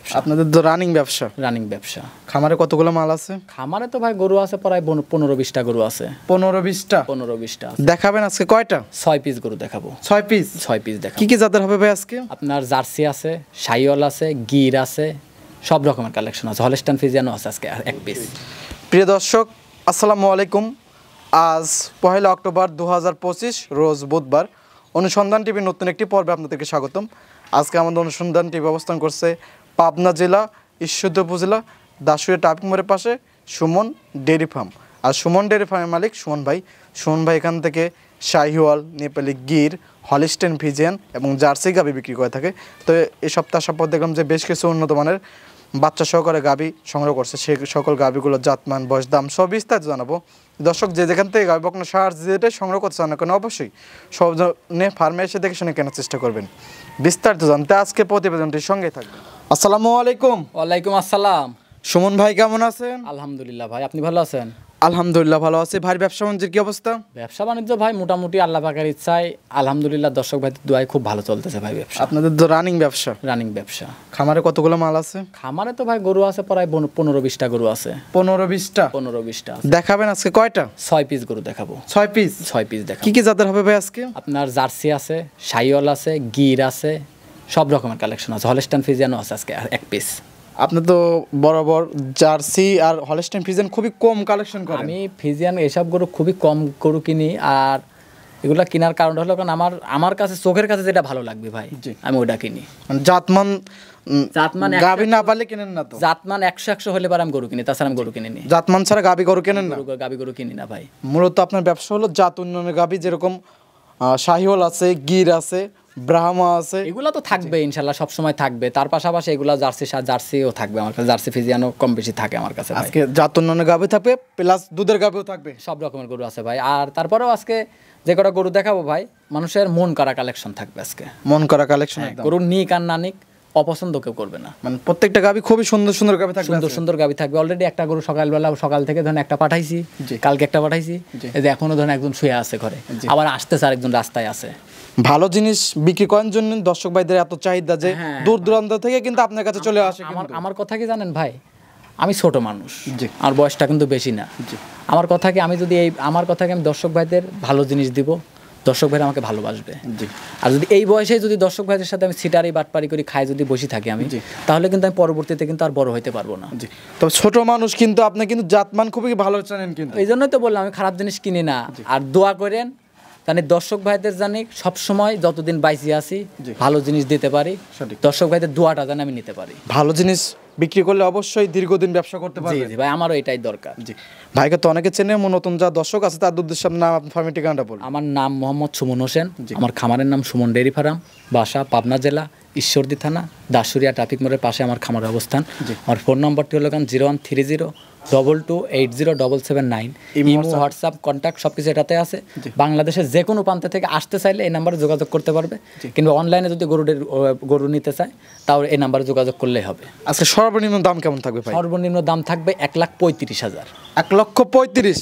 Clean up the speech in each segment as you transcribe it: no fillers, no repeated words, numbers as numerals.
ব্যবসা। আপনাদের তো রানিং ব্যবসা? রানিং ব্যবসা। খামারে কতগুলো মাল আছে? খামারে তো ভাই গরু আছে প্রায় 15-20টা গরু আছে। 15-20টা? 15-20টা। দেখাবেন আজকে কয়টা? 6 পিস গরু দেখাবো। 6 পিস? 6 পিস দেখাবো। কি কি জাতের হবে ভাই আজকে? আপনার জার্সি আছে, শাহিওয়াল আছে, গির আছে, সব রকমের কালেকশন আছে। হলস্টাইন ফ্রিজিয়ানও আছে আজকে 1 পিস। প্রিয় দর্শক আসসালামু আলাইকুম। আজ 1 অক্টোবর 2025 রোজ বুধবার। অনুসন্ধান টিভির নতুন একটি পর্বে আপনাদেরকে স্বাগতম। আজকে আমাদের অনুসন্ধান টিভি অবস্থান করছে পাবনা জেলা ঈশ্বরদী উপজেলা দাসুরিয়া ট্রাফিক মোড়ের পাশে সুমন ডেয়ারি ফার্ম। আর সুমন ডেয়ারি ফার্মের মালিক সুমন ভাই। সুমন ভাই এখান থেকে শাহিওয়াল, নেপালি গির, হলিস্টেন ফ্রিজিয়ান এবং জার্সি গাভি বিক্রি করে থাকে। তো এই সপ্তাহ পর দেখলাম যে বেশ কিছু উন্নত মানের বাচ্চা সহকারে গাভি সংগ্রহ করছে। সেই সকল গাভিগুলোর জাতমান, বয়স, দাম সব বিস্তারিত জানাবো। দর্শক যে যেখান থেকে গাভি বকনা সার যেটাই সংগ্রহ করতে চান না কেন অবশ্যই সব ফার্মে এসে দেখে শুনে কেনার চেষ্টা করবেন। বিস্তারিত জানতে আজকে প্রতিবেদনটির সঙ্গে থাকবেন। আসসালামু আলাইকুম। ওয়ালাইকুম আসসালাম। সুমন ভাই কেমন আছেন? আলহামদুলিল্লাহ ভাই, আপনি ভালো আছেন? আলহামদুলিল্লাহ ভালো আছি। ভাই ব্যবসা বাণিজ্যের কি অবস্থা? ব্যবসা বাণিজ্য ভাই মোটামুটি আল্লাহ পাকের ইচ্ছায় আলহামদুলিল্লাহ দর্শক ভাই দোয়ায় খুব ভালো চলতেছে ভাই ব্যবসা। আপনাদের তো রানিং ব্যবসা? রানিং ব্যবসা। খামারে কতগুলো মাল আছে? খামারে তো ভাই গরু আছে প্রায় 15-20টা গরু আছে। 15-20টা? 15-20টা। দেখাবেন আজকে কয়টা? 6 পিস গরু দেখাবো। 6 পিস? 6 পিস দেখাবো। কি কি জাতের হবে ভাই আজকে? আপনার জার্সি আছে, শাহিওয়াল আছে, গির আছে, সব রকমের কালেকশন আছে। হলস্টাইন ফ্রিজিয়ানও আছে আজকে 1 পিস। আপনি তো বরাবর জার্সি আর হলস্টাইন ফ্রিজিয়ান খুবই কম কালেকশন করেন। আমি ফ্রিজিয়ান এসব গরু খুবই কম গরু কিনি। আর এগুলা কেনার কারণটা হলো কারণ আমার কাছে চোখের কাছে যেটা ভালো লাগবে ভাই আমি ওটা কিনি। মানে জাতমান গাভি না পারলে কিনেন না? তো জাতমান 100 হলে পরে আমি গরু কিনি, তাছাড়া আমি গরু কিনি নি। জাতমান ছাড়া গাভি গরু কেনেন না? গাভি গরু কিনি না ভাই। মূলত আপনার ব্যবসা হলো জাত উন্নয়নের গাভি, যেরকম শাহিওয়াল আছে, গির আছে, ব্রাহ্মা আছে, এগুলা তো থাকবে ইনশাল্লাহ, সব সময় থাকবে। তার পাশাপাশি এগুলা জার্সিও থাকবে আমার কাছে। জার্সি ফ্রিজিয়ানও কম বেশি থাকে আমার কাছে। আজকে জাত উন্নয়নের গাভি থাকবে, প্লাস দুধের গাভিও থাকবে, সব রকমের গরু আছে ভাই। আর তারপরেও আজকে যে কটা গরু দেখাবো ভাই, মানুষের মন করা কালেকশন থাকবে আজকে। মন করা কালেকশন। গরু নিক আর না নিক অপছন্দ কেউ করবে না। মানে প্রত্যেকটা গাভি খুবই সুন্দর সুন্দর গাভি থাকবে। সুন্দর সুন্দর গাভি থাকবে। অলরেডি একটা গরু সকাল থেকে ধরেন একটা পাঠাইছি, কালকে একটা পাঠাইছি, এই যে এখনো ধরেন একজন শুয়ে আছে ঘরে, আবার আসতেছে আরেকজন রাস্তায় আছে। ভালো জিনিস বিক্রি করার জন্য দর্শক ভাইদের এত চাহিদা যে দূর দূরান্ত থেকে কিন্তু আপনার কাছে চলে আসে। আমার কথা কি জানেন ভাই, আমি ছোট মানুষ, আর বয়সটা কিন্তু বেশি না। আমার কথা কি, আমি যদি আমি দর্শক ভাইদের ভালো জিনিস দিব, দর্শক ভাইরা আমাকে ভালোবাসবে। আর যদি এই বয়সে যদি দর্শক ভাইদের সাথে আমি সিটারি বাটপারি করি খাই যদি বসে থাকি আমি, তাহলে কিন্তু আমি পরবর্তীতে কিন্তু আর বড় হইতে পারবো না। তবে ছোট মানুষ কিন্তু আপনি কিন্তু জাতমান খুবই ভালো জানেন, কিন্তু এই জন্যই তো বললাম আমি খারাপ জিনিস কিনি না। আর দোয়া করেন জানি দর্শক ভাইদের জানি সবসময় যতদিন বাইসি আছি ভালো জিনিস দিতে পারি, দর্শক ভাইদের দোয়াটা জানি আমি নিতে পারি। ভালো জিনিস বিক্রি করলে অবশ্যই দীর্ঘদিন ব্যবসা করতে পারবে। জি ভাই, আমারও এটাই দরকার। জি ভাইকে তো অনেকে চেনে, নতুন যা দর্শক আছে তার উদ্দেশ্যে নাম, ফার্মের ঠিকানাটা বলুন। আমার নাম মোহাম্মদ সুমন হোসেন। আমার খামারের নাম সুমন ডেয়ারি ফার্ম, বাসা পাবনা জেলা ঈশ্বরদী থানা দাসুরিয়া ট্রাফিক মোড়ের পাশে আমার খামারের অবস্থান। আমার ফোন নম্বরটি হলো 0130220779। ইমো, হোয়াটসঅ্যাপ, কন্ট্যাক্ট সব কিছু এটাতে আছে। বাংলাদেশের যে কোনো প্রান্ত থেকে আসতে চাইলে এই নাম্বারে যোগাযোগ করতে পারবে, কিংবা অনলাইনে যদি গরু নিতে চায় তাও এই নাম্বারে যোগাযোগ করলেই হবে। আজকে সর্বনিম্ন দাম কেমন থাকবে ভাই? সর্বনিম্ন দাম থাকবে 1,35,000। 1,35,000?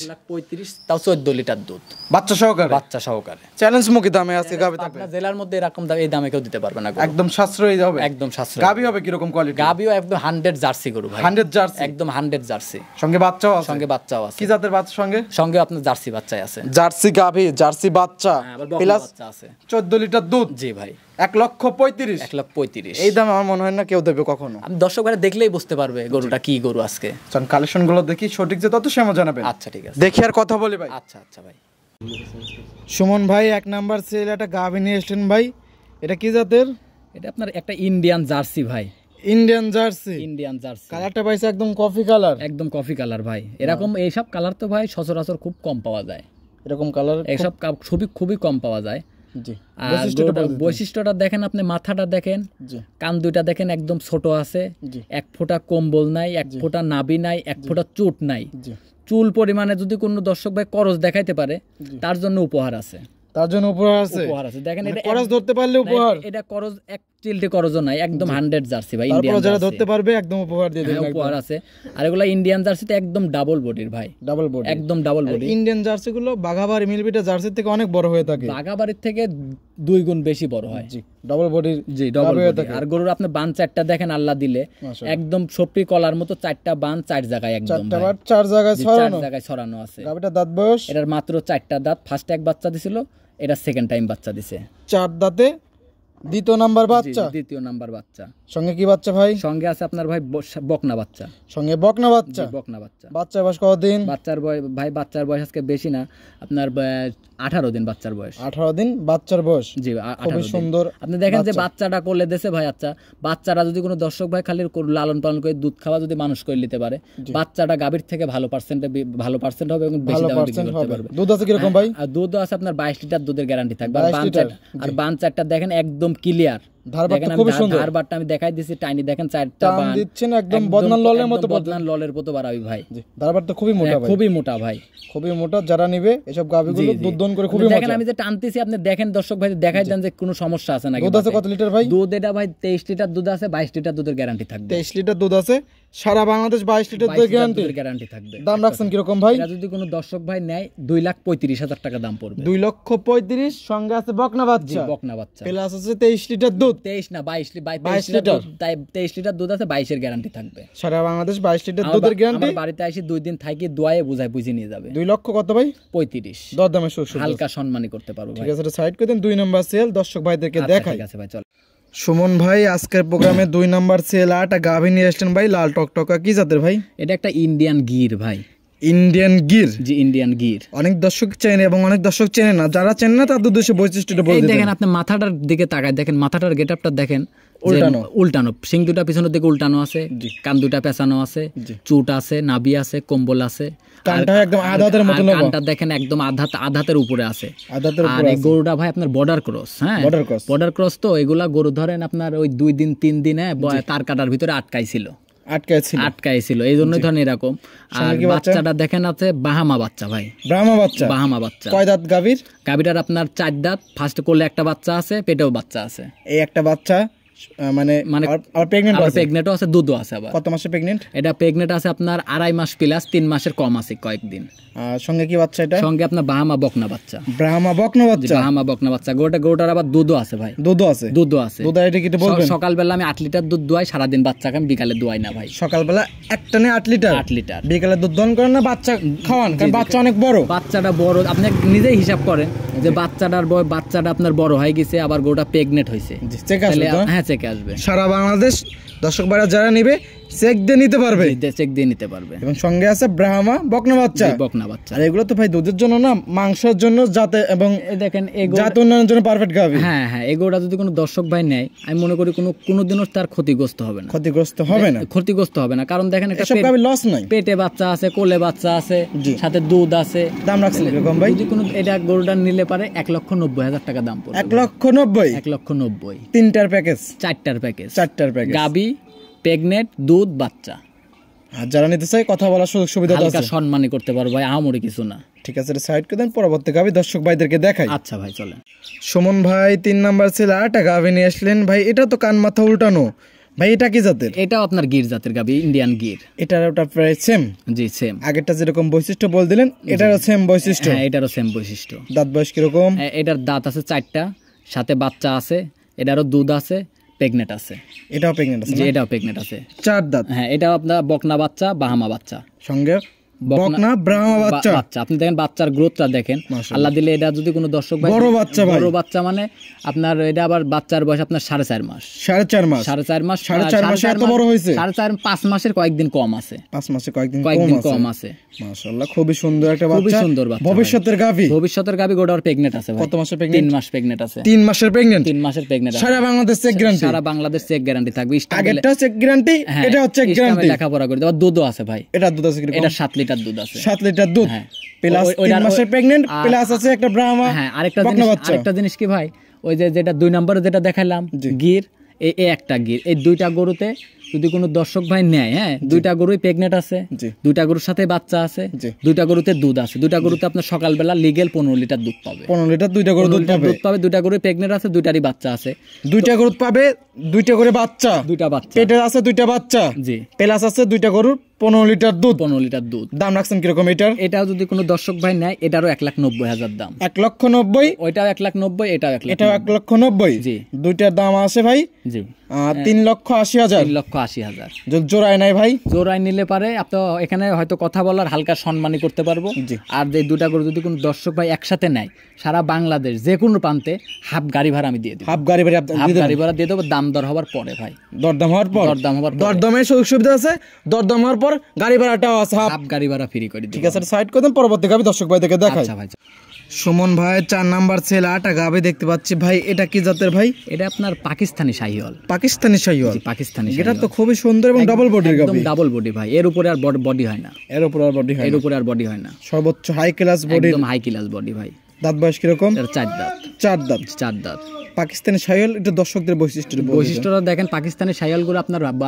তাও 14 লিটার দুধ, বাচ্চা সহকারে? বাচ্চা সহকারে। চ্যালেঞ্জ মুখী দামে আজকে গাভি থাকবে। আপনার জেলার মধ্যে এরকম দাম এই দামে কেউ দিতে পারবে না। একদম সাশ্রয়ী হবে। একদম সাশ্রয়ী। গাভি হবে কি রকম কোয়ালিটি? গাভিও একদম 100 জার্সি গরু ভাই। 100 জার্সি? একদম 100 জার্সি। সঙ্গে বাচ্চাও আছে? সঙ্গে বাচ্চাও আছে। কি জাতের বাচ্চা সঙ্গে? সঙ্গে আপনার জার্সি বাচ্চাই আছে। জার্সি গাভি, জার্সি বাচ্চা, প্লাস বাচ্চা আছে। 14 লিটার দুধ। জি ভাই। 1,35,000? 1,35,000 এই দাম আমার মনে হয় না কেউ দেবে কখনো। আমি দর্শক ভাই দেখলেই বুঝতে পারবে গরুটা কি গরু আজকে। চল কালেকশন গুলো দেখি, সঠিক যে তত সেমন জানাবেন। আচ্ছা ঠিক আছে, দেখি আর কথা বলি ভাই। আচ্ছা ভাই। সুমন ভাই 1 নাম্বার সেল একটা গাভি নিয়ে এসেছেন ভাই, এটা কি জাতের? এটা আপনার একটা ইন্ডিয়ান জার্সি ভাই। Indian jersey? Indian jersey. কালারটা পাইছে একদম কফি কালার। একদম কফি কালার ভাই। এরকম এইসব কালার তো ভাই সচরাচর খুব কম পাওয়া যায়। এরকম কালার এইসব খুবই কম পাওয়া যায়। জি। বৈশিষ্ট্যটা দেখেন, আপনি মাথাটা দেখেন, কান দুইটা দেখেন একদম ছোট আছে, 1 ফোঁটা কম্বল নাই, 1 ফোঁটা নাভি নাই, 1 ফোঁটা চুট নাই। চুল পরিমাণে যদি কোনো দর্শক ভাই করজ দেখাইতে পারে তার জন্য উপহার আছে। তার জন্য উপহার আছে? উপহার আছে। দেখেন এটা করজ ধরতে পারলে উপহার? এটা করজ 1 স্টিলটি করজো নাই, একদম 100 জার্সি ভাই, ইন্ডিয়ান যারা ধরতে পারবে একদম উপহার দিয়ে দেবেন, উপহার আছে। আর এগুলা ইন্ডিয়ান জার্সিতে একদম ডাবল বডির ভাই, ডাবল বডি, একদম ডাবল বডি। ইন্ডিয়ান জার্সি গুলো বাঘাবাড়ি মিলবিটা জার্সির থেকে অনেক বড় হয়ে থাকে, বাঘাবাড়ির থেকে 2 গুণ বেশি বড় হয়। জি ডাবল বডির, জি ডাবল বডি। আর গরুর আপনি বান 4টা দেখেন আল্লাহ দিলে, একদম সপরি কলার মতো 4টা বান 4 জায়গায়, একদম 4 জায়গায় ছড়ানো আছে। গাবিটা দাঁত বয়স, এটার মাত্র 4টা দাঁত, ফার্স্ট এক বাচ্চা দিছিল, এটা সেকেন্ড টাইম বাচ্চা দিছে। 4 দাঁতে দ্বিতীয় নাম্বার বাচ্চা, দ্বিতীয় নাম্বার বাচ্চা। সঙ্গে কি বাচ্চা ভাই? সঙ্গে আছে আপনার ভাই বকনা বাচ্চা, সঙ্গে বকনা বাচ্চা, বকনা বাচ্চা। বাচ্চার বয়স কতদিন? বাচ্চার বয়স ভাই, বাচ্চার বয়স আজকে বেশি না, আপনার 18 দিন বাচ্চার বয়স। 18 দিন বাচ্চার বয়স, জি খুবই সুন্দর। আপনি দেখেন যে বাচ্চাটা করলে দেশে ভাই, আচ্ছা বাচ্চারা যদি কোনো দর্শক ভাই খালি লালন পালন করে দুধ খাওয়া যদি মানুষ করে নিতে পারে, বাচ্চাটা গাভীর থেকে ভালো পার্সেন্ট হবে এবং বেশি দামে বিক্রি করতে পারবে। দুধ আছে কিরকম ভাই? আর দুধ আছে আপনার 22 লিটার দুধের গ্যারান্টি থাকবে। আর বান 4টা দেখেন একদম ক্লিয়ার, ধারবারটা আমি দেখাই দিছি, টাইনি দেখেন 4টা বান দিচ্ছেন, একদম বদনান ললের মতো, বদনান ললের মতো বাড়াবি ভাই। ধারবারটা খুবই মোটা ভাই, খুবই মোটা ভাই, খুবই মোটা। যারা নিবে এসব গাভীগুলো দুধ দন করে খুবই মজা। দেখেন আমি যে টানতেছি, আপনি দেখেন দর্শক ভাই, দেখাই দেন যে কোনো সমস্যা আছে নাকি। দুধ আছে কত লিটার ভাই? দুধ এটা ভাই 23 লিটার দুধ আছে, 22 লিটার দুধের গ্যারান্টি থাকবে। 23 লিটার দুধ আছে, সারা বাংলাদেশ 22 লিটার দুধের গ্যারান্টি থাকবে। দাম রাখছেন কি রকম ভাই? এটা যদি কোনো দর্শক ভাই নেয় 2,35,000 টাকা দাম পড়বে। 2,35,000, সঙ্গে আছে বকনা বাচ্চা, বকনা বাচ্চা, প্লাস আছে 23 লিটার দুধ। 23 না 22 লিটার, তাই 23 লিটার দুধ আছে, 22 এর গ্যারান্টি থাকবে। সারা বাংলাদেশ 22 লিটার দুধের গ্যারান্টি। আমার বাড়িতে আসি 2 দিন থাকি, দোয়ায়ে বুঝে নিয়ে যাবে। 2 লক্ষ কত ভাই? 35। দরদামে সুযোগ, হালকা সম্মানই করতে পারবো ভাই। ঠিক আছে, সাইড করে দেন। 2 নাম্বার সেল দর্শক ভাইদেরকে দেখাই। ঠিক আছে ভাই, চল। সুমন ভাই আজকের প্রোগ্রামে 2 নাম্বার সেল 8টা গাভী নিয়ে আসলেন ভাই, লাল টকটকা, কি জাতের ভাই? এটা একটা ইন্ডিয়ান গির ভাই। ইন্ডিয়ান গির? জি ইন্ডিয়ান গির। অনেক দর্শক চেনে এবং অনেক দর্শক চেনে না, যারা চেনে না তাদের উদ্দেশ্যে বৈশিষ্ট্যটা বলে দিন। দেখেন আপনি মাথাটার দিকে তাকায় দেখেন, মাথাটার গেটআপটা দেখেন, উল্টানো, সিং দুটা পিছনের দিকে উল্টানো আছে, কান দুটা পেঁচানো আছে, চুট আছে, নাভি আছে, কম্বল আছে, কানটা একদম আধাতের মতো, কানটা দেখেন একদম আধাতের উপরে আছে। আর এই গরুটা ভাই আপনার বর্ডার ক্রস, হ্যাঁ বর্ডার ক্রস। তো এগুলা গরু ধরেন আপনার ওই 2 দিন 3 দিনে তার কাটার ভিতরে আটকাইছিল, এই জন্যই ধরেন এরকম। আর বাচ্চাটা দেখেন আছে বাহামা বাচ্চা ভাই, বাহামা বাচ্চা। কয় দাঁত গাভীর? গাভীটার আপনার 4 দাঁত, ফার্স্ট করলে একটা বাচ্চা আছে, পেটেও বাচ্চা আছে। এই একটা বাচ্চা মানে আর প্রেগনেন্টও আছে, দুধও আছে। আবার কত মাসে প্রেগনেন্ট? এটা প্রেগনেন্ট আছে আপনার 2.5 মাস প্লাস, 3 মাসের কম আছে কয়েকদিন। সঙ্গে কি বাচ্চা? এটা সঙ্গে আপনার বাহামা বকনা বাচ্চা। বাহামা বকনা বাচ্চা। গরুটার আবার দুধও আছে ভাই, দুধও আছে। দুধ এটা কি বলবেন? সকালবেলা আমি 8 লিটার দুধ দোয়াই, সারাদিন বাচ্চাকে আমি বিকালে দোয়াই না ভাই। সকালবেলা একটানে 8 লিটার, বিকালে দুধ দন করেন না, বাচ্চা খাওয়ান? কারণ বাচ্চা অনেক বড়, বাচ্চাটা বড়। আপনি নিজেই হিসাব করেন যে বাচ্চাটা আপনার বড় হয়ে গেছে, আবার গরুটা প্রেগনেন্ট হয়েছে। হ্যাঁ চেকে আসবে। সারা বাংলাদেশ দর্শক ভাইরা যারা নিবে চেক দিয়ে নিতে পারবে, এবং সঙ্গে আছে ব্রাহ্মা বকনা বাচ্চা। আর এগুলো তো ভাই দুধের জন্য না, মাংসের জন্য, যাতে এবং দেখেন জাত উন্নয়নের জন্য পারফেক্ট গাভী। হ্যাঁ এগুলো যদি কোনো দর্শক ভাই নেয়, আমি মনে করি কোনোদিনও তার ক্ষতিগ্রস্ত হবে না। কারণ দেখেন একটা লস নাই, পেটে বাচ্চা আছে, কোলে বাচ্চা আছে, সাথে দুধ আছে। দাম রাখছেন এরকম ভাই? যদি কোনো এটা গরুটা নিলে পারে 1,90,000 টাকা দাম পড়বে। 1,90,000 3টার প্যাকেজ, 4টার প্যাকেজ গাভী, প্রেগনেন্ট, দুধ, বাচ্চা। আর যারা নিতে চায় কথা বলার সুযোগ সুবিধা আছে, সম্মানই করতে পারবো ভাই, আহামরি কিছু না। ঠিক আছে, সাইড করে দেন, পরবর্তী গাভী দর্শক ভাইদেরকে দেখাই। আচ্ছা ভাই চলেন। সুমন ভাই 3 নাম্বার ছিল 8টা গাভী নিয়ে আসলেন ভাই। এটা তো কান মাথা উল্টানো ভাই, এটা কি জাতের? এটাও আপনার গির জাতের গাভী, ইন্ডিয়ান গির। এটার ওটা প্রায় সেম? জি সেম। আগেরটা যেরকম বৈশিষ্ট্য বল দিলেন, এটারও সেম বৈশিষ্ট্য? হ্যাঁ এটারও সেম বৈশিষ্ট্য। দাঁত বয়স কিরকম? এটার দাঁত আছে 4টা, সাথে বাচ্চা আছে, এটারও দুধ আছে, প্রেগনেন্ট আছে। এটাও প্রেগনেন্ট আছে? জি এটাও প্রেগনেন্ট আছে। 4 দাঁত। হ্যাঁ এটা আপনার বকনা বাচ্চা, বাহামা বাচ্চা, সঙ্গে বকনা ব্রাহ্মা বাচ্চা। আপনি দেখেন বাচ্চার গ্রোথটা দেখেন, আল্লাহ দিলে। এটা যদি কোনো দর্শক ভাই বড় বাচ্চা মানে আপনার এটা আবার বাচ্চার বয়স আপনার 4.5 মাস। 4.5 মাস এত বড় হয়েছে? 4.5 মাসের কয়েকদিন কম আছে। 5 মাসের কয়েকদিন কম আছে। মাশাআল্লাহ, খুবই সুন্দর একটা বাচ্চা, খুবই সুন্দর বাচ্চা। ভবিষ্যতের গাভী গোটার প্রেগনেন্ট আছে ভাই। কত মাসের প্রেগনেন্ট? 3 মাস প্রেগনেন্ট আছে। 3 মাসের প্রেগনেন্ট। সারা বাংলাদেশ চেক গ্যারান্টি থাকবে। আগেরটা চেক গ্যারান্টি, এটা হচ্ছে চেক গ্যারান্টি। লেখাপড়া করে আবার দুধও আছে ভাই। এটা দুধ আছে কিরকম? এটা 7 লিটার দুধ আছে। 7 লিটার দুধ প্লাস 3 মাসের প্রেগনেন্ট, প্লাস আছে একটা ব্রাহ্মা। হ্যাঁ আরেকটা জিনিস কি ভাই, ওই যেটা 2 নম্বরে যেটা দেখাইলাম গির, এই একটা গির, এই 2টা গরুতে যদি কোনো দর্শক ভাই নেয়, হ্যাঁ, দুইটা গরুই প্রেগনেন্ট আছে, দুইটা গরুর সাথে বাচ্চা আছে, দুইটা গরুতে দুধ আছে, দুইটা গরুতে আপনার সকালবেলা লিগেল 15 লিটার দুধ পাবে। 15 লিটার দুইটা গরু দুধ পাবে। দুইটা গরুই প্রেগনেন্ট আছে, দুইটারই বাচ্চা আছে। দুইটা গরু পাবে, দুইটা করে বাচ্চা, দুইটা বাচ্চা পেটের আছে, দুইটা বাচ্চা, জি, প্লাস আছে দুইটা গরুর 15 লিটার দুধ। 15 লিটার দুধ। দাম রাখছেন কিরকম এটার? এটাও যদি কোনো দর্শক ভাই নেয়, এটারও 1,90,000 দাম। 1,90,000। ওইটাও 1,90,000, এটাও 1,90,000। এটাও 1,90,000। জি, দুইটার দাম আছে ভাই জি 3,80,000। 3,80,000। যদি জোড়ায় নাই ভাই, জোড়ায় নিলে পারে আপনার এখানে হয়তো কথা বলার হালকা সম্মানই করতে পারবো। আর যে দুটা গরু যদি কোনো দর্শক ভাই একসাথে নেয়, সারা বাংলাদেশ যে কোনো প্রান্তে হাফ গাড়ি ভাড়া আমি দিয়ে দেবো। হাফ গাড়ি ভাড়া দিয়ে দেবো, দাম দর হওয়ার পরে ভাই। দরদাম হওয়ার পর? দরদামের সুযোগ সুবিধা আছে, দরদাম হওয়ার পর গাড়ি ভাড়াটাও আছে, হাফ গাড়ি ভাড়া ফ্রি করে দিই। ঠিক আছে, সাইড করে দেন, পরবর্তী গাবি দর্শক ভাই দেখে দেখাই। আচ্ছা ভাই। সুমন ভাই 4 নাম্বার সেল 8 গাবি দেখতে পাচ্ছি ভাই, এটা কি জাতের ভাই? এটা আপনার পাকিস্তানি শাহিওয়াল। পাকিস্তানি শাহিওয়াল। পাকিস্তানি। এটা তো খুবই সুন্দর এবং ডাবল বডির গাবি। একদম ডাবল বডি ভাই, এর উপরে আর বডি হয় না। এর উপরে আর বডি হয় না। এর উপরে আর বডি হয় না। সর্বোচ্চ হাই ক্লাস বডি, একদম হাই ক্লাস বডি ভাই। দাঁত বয়স কি রকম? 4 দাঁত। 4 দাঁত। 4 দাঁত। পাকিস্তানি শাহিওয়াল, এটা দর্শকদের বৈশিষ্ট্যটা দেখেন। পাকিস্তানি শাহিওয়ালগুলো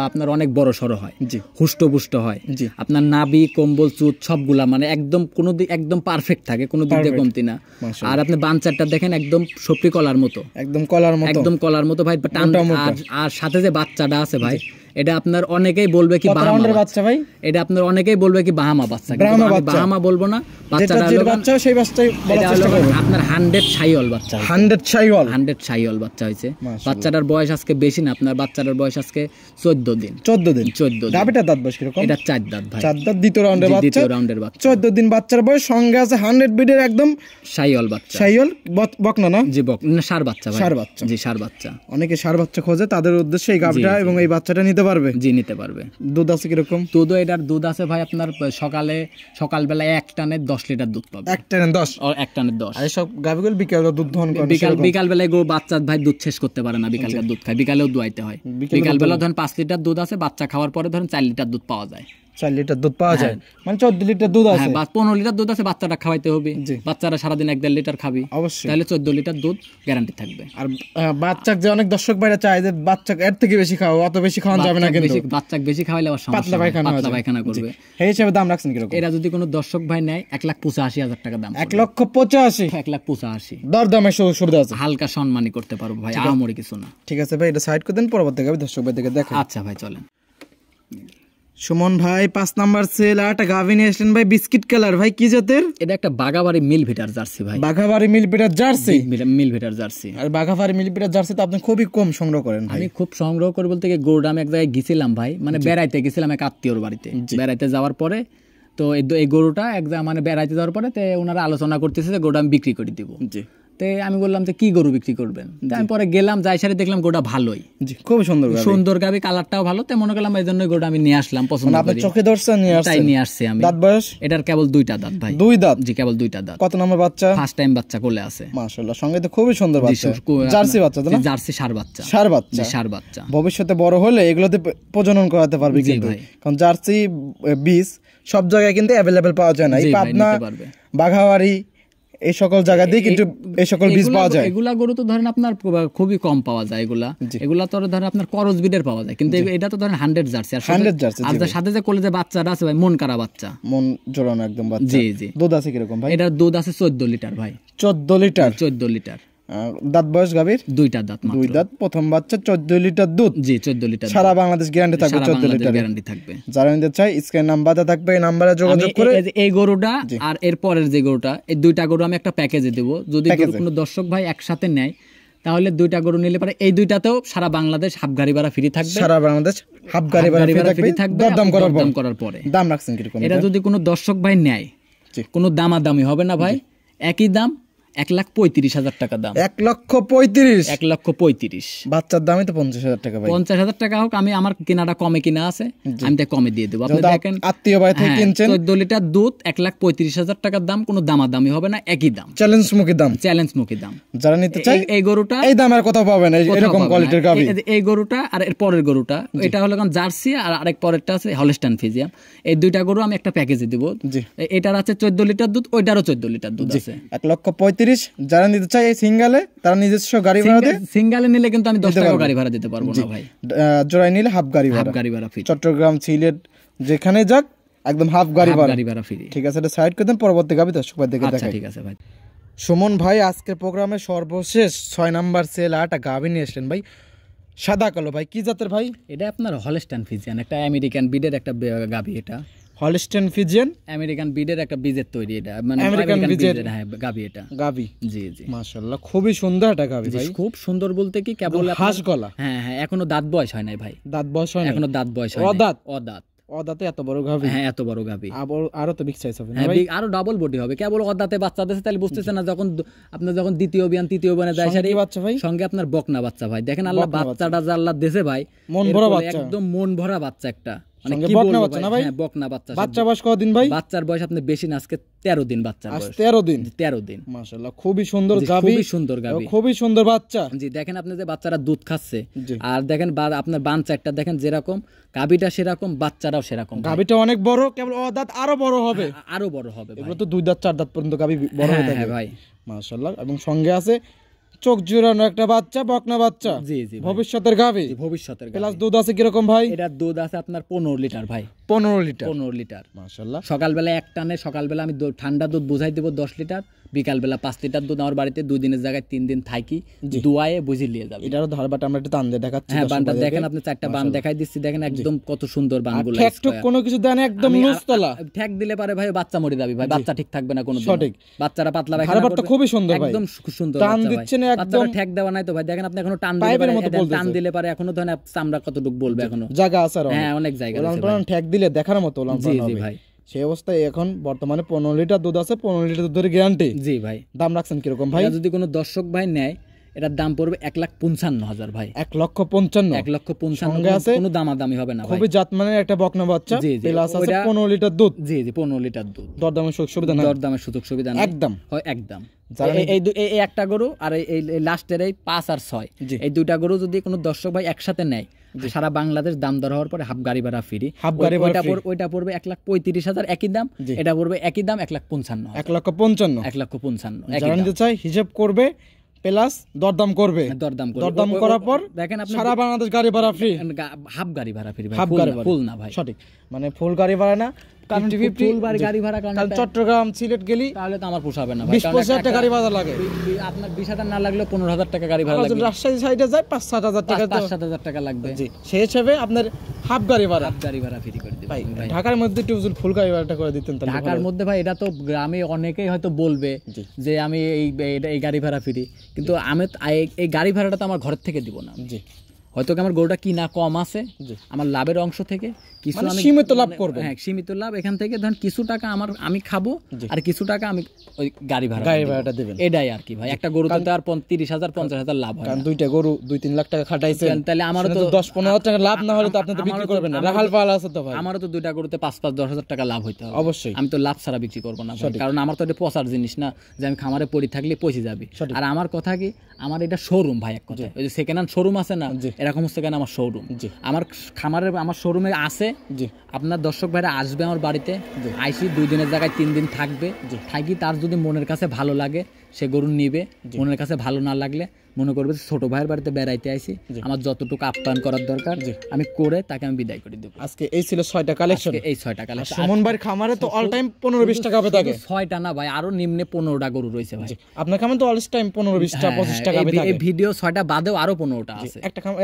আপনার অনেক বড় সরো হয়, হুষ্টপুষ্ট হয়, আপনার নাভি, কম্বল, চুট সবগুলা মানে একদম কোনো দিক একদম পারফেক্ট থাকে, কোনো দিক দিয়ে কমতি না। আর আপনি বাঞ্চারটা দেখেন, একদম সপরি কলার মতো, একদম কলার মতো ভাই। আর সাথে যে বাচ্চাটা আছে ভাই, এটা আপনার অনেকেই বলবে কি বাহামা বাচ্চা ভাই, এটা আপনার অনেকেই বলবে কি বাহামা বাচ্চা, বাহামা বলবো না। বাচ্চাটা সেই বাচ্চাই আপনার 100 শাহিওয়াল বাচ্চা। 100 শাহিওয়াল বাচ্চা হয়েছে। বাচ্চাটার বয়স আজকে বেশি না, আপনার বাচ্চাটার বয়স আজকে 14 দিন। 14 দিন। গাবিটার দাঁত বয়স কিরকম? এটা 4 দাঁত ভাই। 4 দাঁত, দ্বিতীয় রাউন্ডের বাচ্চা। 14 দিন বাচ্চার বয়স, সঙ্গে আছে 100 বিডের একদম শাহিওয়াল বাচ্চা। শাহিওয়াল বকনা না? জি বকনা, ষাঁড় বাচ্চা ভাই। জি ষাঁড় বাচ্চা। অনেকে ষাঁড় বাচ্চা খোঁজে, তাদের উদ্দেশ্যে এই গাবিটা এবং এই বাচ্চাটা নিতে পারবে। জি নিতে পারবে। দুধ আছে কিরকম? এটার দুধ আছে ভাই আপনার সকালবেলা 1 টানে 10 লিটার দুধ পাবে। 1 টানে 10? 1 টানে 10। আর সব গাবিগুলো বিকালে দুধ দহন করে। বিকালবেলায় গো বাচ্চা ভাই দুধ শেষ করতে পারে না, বিকালকার দুধ খায়, বিকালেও দুয়াইতে হয়। বিকালবেলা ধরেন 5 লিটার দুধ আছে, বাচ্চা খাওয়ার পরে ধরেন 4 লিটার দুধ পাওয়া যায়। 4 লিটার দুধ পাওয়া যায়, মানে 14 লিটার দুধ আছে। 15 লিটার দুধ আছে, বাচ্চাটা খাওয়াইতে হবে। বাচ্চারা সারাদিন 1.5 লিটার খাবি, অবশ্যই, তাহলে 14 লিটার দুধ গ্যারান্টি থাকবে। আর বাচ্চা যে অনেক দর্শক ভাইরা চায় যে বাচ্চা এর থেকে বেশি খাও, অত বেশি খাওয়ানো যাবে না, কিন্তু বাচ্চা বেশি খাওয়াইলে আবার সমস্যা, পাতলা পায়খানা করবে। এই হিসাবে দাম রাখছেন কিরকম? এরা যদি কোনো দর্শক ভাই নেয়, 1,85,000 টাকা দাম। 1,85,000? 1,85,000। দরদামের সুবিধা আছে, হালকা সম্মানই করতে পারবো ভাই, আমরি কিছু না। ঠিক আছে ভাই, এটা সাইড করে দেন, পরবর্তী গাবি দর্শক ভাই দেখে দেখেন। আচ্ছা ভাই চলেন। সুমন ভাই 5 নাম্বার সেল 8 গাভি নিয়ে আসলেন ভাই, বিস্কিট কালার ভাই, কি জাতের? এটা একটা বাঘাবাড়ি মিল ভিটার জার্সি ভাই। বাঘাবাড়ি মিল ভিটার জার্সি? মিল ভিটার জার্সি। আর বাঘাবাড়ি মিল ভিটার জার্সি তো আপনি খুবই কম সংগ্রহ করেন ভাই। আমি খুব সংগ্রহ করি বলতে গিয়ে গরুটা আমি এক জায়গায় গেছিলাম ভাই, মানে বেড়াইতে গেছিলাম এক আত্মীয়র বাড়িতে। বেড়াইতে যাওয়ার পরে তো এই গরুটা মানে বেড়াইতে যাওয়ার পরে ওনারা আলোচনা করতেছে যে গরুটা আমি বিক্রি করে দিব। আমি বললাম যে কি গরু বিক্রি করবেন? আমি পরে গেলাম, যাই সারি দেখলাম গরুটা ভালোই, খুব সুন্দর গাবি, কালারটাও ভালো। তাই মনে করলাম এই জন্য গরুটা আমি নিয়ে আসলাম, পছন্দ করি। চোখে ধরছেন? তাই নিয়ে আসছি আমি। দাঁত বয়স? এটার কেবল 2টা দাঁত ভাই। 2 দাঁত? জি কেবল 2টা দাঁত। কত নম্বর বাচ্চা? ফার্স্ট টাইম বাচ্চা কোলে আছে। মাশাআল্লাহ, সঙ্গে তো খুবই সুন্দর বাচ্চা। জার্সি বাচ্চা তো না? জার্সি ষাঁড় বাচ্চা। ষাঁড় বাচ্চা? ষাঁড় বাচ্চা। ভবিষ্যতে বড় হলে এগুলোতে প্রজনন করাতে পারবে কিন্তু, কারণ জার্সি বীজ সব জায়গায় কিন্তু অ্যাভেলেবেল পাওয়া যায় না। এই পাবনা, বাঘাবাড়ি, এই সকল জায়গা দিয়ে কিন্তু এই সকল বীজ পাওয়া যায়। এগুলা গরু তো ধরেন আপনার খুবই কম পাওয়া যায়। এগুলা তো ধরেন আপনার করজ বিডের পাওয়া যায়, কিন্তু এটা তো ধরেন 100 জার্সি। আর 100 জার্সি, আর তার সাথে যে কোলে যে বাচ্চাটা আছে ভাই, মন কারা বাচ্চা, মন জোড়ানো একদম বাচ্চা। জি জি। দুধ আছে কিরকম ভাই? এটার দুধ আছে 14 লিটার ভাই। 14 লিটার? 14 লিটার। দাঁত বয়স গাভীর? 2টা দাঁত মাত্র। 2 দাঁত, প্রথম বাচ্চা, 14 লিটার দুধ। জি 14 লিটার। সারা বাংলাদেশ গ্যারান্টি থাকবে, 14 লিটার গ্যারান্টি থাকবে। যারা নিতে চায় স্ক্রিন নাম্বারটা থাকবে, এই নম্বরে যোগাযোগ করে। এই গরুটা আর এর পরের যে গরুটা, এই 2টা গরু আমি একটা প্যাকেজে দেব। যদি কোনো দর্শক ভাই একসাথে নেয়, তাহলে 2টা গরু নিলে পারে এই 2টাতেও সারা বাংলাদেশ হাফ গাড়ি ভাড়া ফ্রি থাকবে। সারা বাংলাদেশ হাফ গাড়ি ভাড়া ফ্রি থাকবে দাম করার পরে। দাম রাখছেন কিরকম? এটা যদি কোনো দর্শক ভাই নেয়, কোনো দামাদামি হবে না ভাই, একই দাম, 1,35,000 টাকা দাম। 1,35,000? 1,35,000। বাচ্চার দামই তো 50,000 টাকা ভাই। 50,000 টাকা হোক, আমি আমার কেনাটা কমে কিনা আছে, আমি তাই কমে দিয়ে দেবো। আপনি দেখেন আত্মীয় ভাই থেকে কিনছেন, 14 লিটার দুধ, 1,35,000 টাকার দাম, কোনো দামাদামি হবে না, একই দাম, চ্যালেঞ্জ মুখী দাম। চ্যালেঞ্জ মুখী দাম। যারা নিতে চায় এই গরুটা, এই দামের কথা পাবেন, এরকম কোয়ালিটির গাভী। এই গরুটা আর এর পরের গরুটা, এটা হলো কারণ জার্সি, আর আরেক পরেরটা আছে হলস্টাইন ফ্রিজিয়ান। এই 2টা গরু আমি একটা প্যাকেজে দেব। এটার আছে 14 লিটার দুধ, ওইটারও 14 লিটার দুধ আছে। 1,35,000 30, যারা নিতে চায় এই সিঙ্গেলে তারা নিজস্ব গাড়ি ভাড়া দেয়। সিঙ্গেলে নিলে কিন্তু আমি 10 টাকা গাড়ি ভাড়া দিতে পারবো না ভাই, জোড়ায় নিলে হাফ গাড়ি ভাড়া ফ্রি। চট্টগ্রাম, সিলেট যেখানে যাক একদম হাফ গাড়ি ভাড়া ফ্রি। ঠিক আছে, এটা সাইড করে দেন, পরবর্তী গাবি দর্শক ভাই দেখে দেখাই। ঠিক আছে ভাই। সুমন ভাই আজকের প্রোগ্রামে সর্বশেষ 6 নাম্বার সেল একটা গাবি নিয়ে আসলেন ভাই, সাদা কালো ভাই, কি জাতের ভাই? এটা আপনার হলস্টাইন ফ্রিজিয়ান, একটা আমেরিকান ব্রিডের একটা গাবি। এটা হলস্টাইন ফ্রিজিয়ান আমেরিকান ব্রিডের একটা বীজের তৈরি, এটা মানে আমেরিকান বীজের গাবি। এটা গাবি, জি জি মাশাআল্লাহ খুবই সুন্দর একটা গাবি ভাই। খুব সুন্দর বলতে কি কেবল হাঁস গলা। হ্যাঁ হ্যাঁ, এখনো দাঁত বয়স হয় নাই ভাই, দাঁত বয়স হয় না এখনো, দাঁত বয়স হয় নাই, অদাঁত। অদাঁতে এত বড় গাবি? হ্যাঁ এত বড় গাবি, আরো তো বিগ সাইজ হবে না হ্যাঁ ভাই? আরো ডাবল বডি হবে। কেবল অদাঁতে বাচ্চা দিয়েছে, তাহলে বুঝতেছেন না, যখন আপনার যখন দ্বিতীয় বিয়ান তৃতীয় বিয়ানে যায় সারি বাচ্চা ভাই, সঙ্গে আপনার বকনা বাচ্চা ভাই। দেখেন আল্লাহ বাচ্চাটা যে আল্লাহ দেশে ভাই, মন ভরা বাচ্চা, একদম মন ভরা বাচ্চা একটা, মানে সঙ্গে কি বকনা বলবো বাচ্চা না ভাই? হ্যাঁ বকনা বাচ্চা। বাচ্চা বয়স কতদিন ভাই? বাচ্চার বয়স আপনি বেশি না, আজকে 13 দিন বাচ্চার বয়স। 13 দিন? 13 দিন, মাশাআল্লাহ খুবই সুন্দর গাবি, খুবই সুন্দর গাবি, খুবই সুন্দর বাচ্চা। জি দেখেন আপনি যে বাচ্চারা দুধ খাচ্ছে, আর দেখেন আপনার বাচ্চাটা দেখেন যেরকম, গাবিটা সেরকম, বাচ্চারাও সেরকম। গাবিটা অনেক বড়, কেবল দাঁত আরো বড় হবে, আরো বড় হবে। এগুলো তো 2 দাঁত 4 দাঁত পর্যন্ত গাবি বড় হয়ে থাকে ভাই, মাশাআল্লাহ। এবং সঙ্গে আছে চোখ জুড়ানো একটা বাচ্চা, বকনা বাচ্চা। জি জি, ভবিষ্যতের গাবি, ভবিষ্যতের। প্লাস দুধ আছে কিরকম ভাই? এটা দুধ আছে আপনার 15 লিটার ভাই, 15 লিটার। 15 লিটার মাশাআল্লাহ। সকালবেলা এক টানে, সকালবেলা আমি ঠান্ডা দুধ বুঝাই দেবো 10 লিটার, বিকালবেলা 5 লিটার দুধ আমার বাড়িতে 2 দিনের জায়গায় 3 দিন থাকি, দুয়ায়ে বুঝি নিয়ে যাবে। এটারও ধারবাটা আমরা একটু টান দিয়ে দেখাচ্ছি। হ্যাঁ বানটা দেখেন আপনি, 4টা বান দেখাই দিচ্ছি, দেখেন একদম কত সুন্দর বানগুলো। ঠেক কোনো কিছু দেন একদম লুজতলা, ঠেক দিলে পারে ভাই বাচ্চা মরে যাবে ভাই, বাচ্চা ঠিক থাকবে না কোনো দিন। সঠিক, বাচ্চারা পাতলা ভাই, ধারবাটা খুবই সুন্দর ভাই, একদম সুন্দর টান দিচ্ছেন একদম, ঠেক দেওয়া নাই তো ভাই। দেখেন আপনি এখনো টান দিলে পারে এখনো ধরেন চামড়া কতটুকু বলবে, এখনো জায়গা আছে। হ্যাঁ অনেক জায়গা আছে ভাই, ঠেক দিলে দেখার মতো। জি জি ভাই, সেই অবস্থায় এখন বর্তমানে 15 লিটার দুধ আছে, 15 লিটার দুধের গ্যারান্টি। জি ভাই। দাম রাখছেন কিরকম ভাই? যদি কোনো দর্শক ভাই নেয়, এটার দাম পড়বে 1,55,000 ভাই। 1,55,000? 1,55,000, কোনো দামাদামি হবে না ভাই। খুবই জাতমানের একটা বকনা বাচ্চা, প্লাস আছে 15 লিটার দুধ। জি জি 15 লিটার দুধ। দরদামের সুযোগ সুবিধা না? দরদামের সুযোগ সুবিধা না, একদম হয় একদম। এই একটা গরু আর এই লাস্টের এই 5 আর 6, এই দুইটা গরু যদি কোনো দর্শক ভাই একসাথে নেয়, সারা বাংলাদেশ দাম দর হওয়ার পরে হাফ গাড়ি ভাড়া ফ্রি। ওইটা পড়বে 1,35,000 একই দাম, এটা পড়বে একই দাম 1,55,000। 1,55,000? 1,55,000 যারা নিতে চাই হিসাব করবে, প্লাস দরদাম করবে। দরদাম করার পর দেখেন আপনি সারা বাংলাদেশ গাড়ি ভাড়া ফ্রি, হাফ গাড়ি ভাড়া ফ্রি ভাই, ফুল না ভাই। সঠিক, মানে ফুল গাড়ি ভাড়া না, কারণ ফুল গাড়ি ভাড়া কারণ চট্টগ্রাম সিলেট গেলি তাহলে তো আমার পোষাবে না ভাই, 20-25 টাকা গাড়ি ভাড়া লাগে। আপনার 20,000 না লাগলে 15,000 টাকা গাড়ি ভাড়া লাগবে। রাজশাহী সাইডে যায় 5-7,000 টাকা, 5-7,000 টাকা লাগবে। জি, সেই হিসাবে আপনার হাফ গাড়ি ভাড়া ফ্রি করে দিবেন ভাই। ঢাকার মধ্যে একটু ফুল গাড়ি ভাড়াটা করে দিতেন তাহলে। ঢাকার মধ্যে ভাই এটা তো গ্রামে অনেকেই হয়তো বলবে যে আমি এই গাড়ি ভাড়া ফ্রি, কিন্তু আমি এই গাড়ি ভাড়াটা তো আমার ঘর থেকে দিব না। জি, হয়তো আমার গরুটা কিনা কম আছে, আমার লাভের অংশ থেকে কিছু আমি সীমিত লাভ করব। হ্যাঁ সীমিত লাভ, এখান থেকে ধরেন কিছু টাকা আমি খাবো, আর কিছু টাকা আমি ওই গাড়ি ভাড়াটা দেবেন, এটাই আর কি ভাই। একটা গরুতে তো আর 30,000 50,000 লাভ হয়, কারণ দুইটা গরু 2-3 লাখ টাকা খাটাইছেন, তাহলে আমারও তো 10-15,000 টাকা লাভ না হলে তো আপনি তো বিক্রি করবেন না, রাখাল পাল আছে তো ভাই। আমারও তো দুইটা গরুতে 5-10,000 টাকা লাভ হইতে হবে অবশ্যই, আমি তো লাভ ছাড়া বিক্রি করব না ভাই, কারণ আমার তো এটা পচার জিনিস না যে আমি খামারে পড়ে থাকলে পচে যাবে। আর আমার কথা কি, আমার এটা শোরুম ভাই, এক কথা ওই যে সেকেন্ড হ্যান্ড শোরুম আছে না, এরকম হচ্ছে কেন আমার শোরুম। আমার খামারের আমার শোরুমে আছে, আপনার দর্শক ভাইরা আসবে আমার বাড়িতে, আইসি 2 দিনের জায়গায় 3 দিন থাকবে, থাকি তার যদি মনের কাছে ভালো লাগে সে গরু নিবে, মনের কাছে ভালো না লাগলে মনে করবে ছোট ভাইয়ের বাড়িতে বেড়াইতে আইছি, আমার যতটুকু আপ্যায়ন করার দরকার আমি করে তাকে আমি বিদায় করে দেব। আজকে এই ছিল 6টা কালেকশন, এই 6টা কালেকশন। সুমন ভাইয়ের খামারে তো অল টাইম 15-20 টাকা হবে থাকে, 6টা না ভাই, আরো নিম্নে 15টা গরু রয়েছে ভাই। আপনার খামারে তো অল টাইম 15-20টা 25 টাকা হবে থাকে। এই ভিডিও 6টা বাদেও আরো 15টা আছে।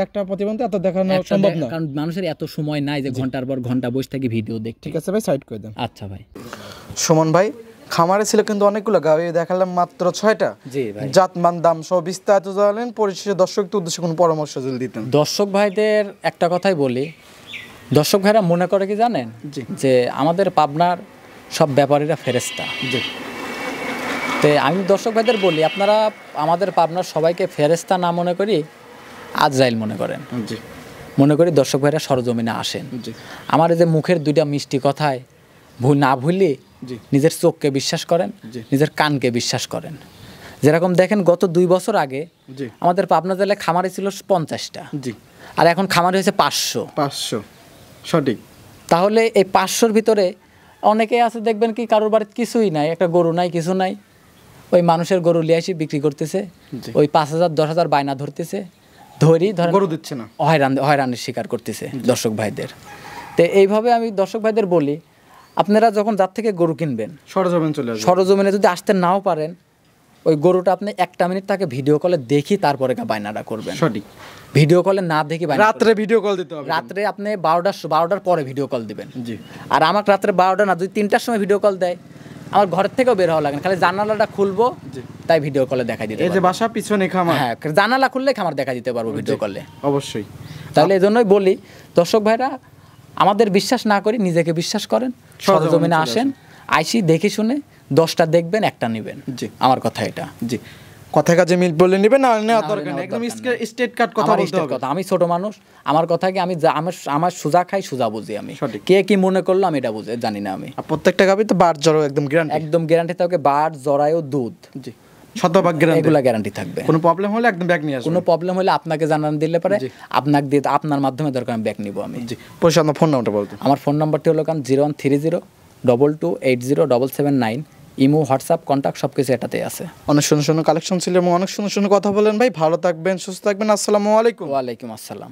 একটা প্রতিবন্ধী এত দেখানো সম্ভব না, কারণ মানুষের এত সময় নাই যে ঘন্টার পর ঘন্টা বসে থাকি ভিডিও দেখতে। ঠিক আছে ভাই, সাইড করে দেন। আচ্ছা ভাই। সুমন ভাই খামারে ছিল কিন্তু অনেকগুলো গাভী, দেখালাম মাত্র 6টা। জি ভাই, জাতমান দাম সব বিস্তারিত জানালেন। পরিশেষে দর্শকদের উদ্দেশ্যে কোনো পরামর্শ যদি দিতেন। দর্শক ভাইদের একটা কথাই বলি, দর্শক ভাইরা মনে করে কি জানেন, যে আমাদের পাবনার সব ব্যাপারীরা ফেরেশতা। জি, তো আমি দর্শক ভাইদের বলি, আপনারা আমাদের পাবনার সবাইকে ফেরেশতা না মনে করি আজরাইল মনে করেন। জি, মনে করি দর্শক ভাইরা সরজমিনে আসেন। আমার এই যে মুখের 2টা মিষ্টি কথায় না ভুলে নিজের চোখকে বিশ্বাস করেন, নিজের কানকে বিশ্বাস করেন। যেরকম দেখেন গত 2 বছর আগে আমাদের পাবনা জেলায় খামারে ছিল 50টা, আর এখন খামারে হয়েছে 500। সঠিক। তাহলে এই 500-র ভিতরে অনেকে আছে দেখবেন কি কারোর বাড়িতে কিছুই নাই, একটা গরু নাই, কিছু নাই, ওই মানুষের গরু লিয়ে আসি বিক্রি করতেছে, ওই 5,000 10,000 বায়না ধরতেছে, ধরি ধরেন গরু দিচ্ছে না, হয়রানির শিকার করতেছে দর্শক ভাইদের। তো এইভাবে আমি দর্শক ভাইদের বলি, আপনারা যখন যার থেকে গরু কিনবেন সরজমিনে চলে আসবে। সরজমিনে যদি আসতে নাও পারেন, ওই গরুটা আপনি 1টা মিনিট তাকে ভিডিও কলে দেখি তারপরে বায়নাটা করবেন। সঠিক, ভিডিও কলে না দেখি বায়না রাত্রে ভিডিও কল দিতে হবে। রাত্রে আপনি 12টার পরে ভিডিও কল দিবেন। জি। আর আমাকে রাত্রে 12টা না, 2-3টার সময় ভিডিও কল দেয়, আমার ঘরের থেকেও বের হওয়া লাগে না, খালি জানালাটা খুলবো তাই ভিডিও কলে দেখা দিতে এই যে বাসা পিছনে খামার, হ্যাঁ, জানালা খুললে খামার দেখা দিতে পারবো ভিডিও কলে। অবশ্যই। তাহলে এই জন্যই বলি দর্শক ভাইরা, আমাদের বিশ্বাস না করি নিজেকে বিশ্বাস করেন, সরজমিনে আসেন, আইসি দেখে শুনে 10টা দেখবেন, 1টা নেবেন। জি, আমার কথা এটা। জি, কথা কাজে মিল বললে নেবেন, না নেওয়ার দরকার নেই, একদম স্ট্রেট কাট কথা বলতে হবে। আমি ছোট মানুষ, আমার কথা কি আমি আমার সোজা খাই সোজা বুঝি, আমি সঠিক। কে কি মনে করলো আমি এটা বুঝে জানি না। আমি আর প্রত্যেকটা গাভী তো বার জড়ো একদম গ্যারান্টি থাকবে, বাট জরায়ু দুধ, জি, শতভাগ গ্যারান্টি, এগুলা গ্যারান্টি থাকবে। কোনো প্রবলেম হলে একদম ব্যাক নিয়ে আসবেন। কোনো প্রবলেম হলে আপনাকে জানান দিলে পারে, আপনাকে দিয়ে আপনার মাধ্যমে দরকার আমি ব্যাক নিব আমি। জি, পরিশেষে আপনার ফোন নাম্বারটা বলতে। আমার ফোন নাম্বারটি হলো 013022807779। ইমো, হোয়াটসঅ্যাপ, কন্ট্যাক্ট সব কিছু এটাতেই আছে। অনেক সুন্দর সুন্দর কালেকশন ছিল এবং অনেক সুন্দর সুন্দর কথা বলেন ভাই। ভালো থাকবেন, সুস্থ থাকবেন। আসসালামু আলাইকুম। ওয়ালাইকুম আসসালাম।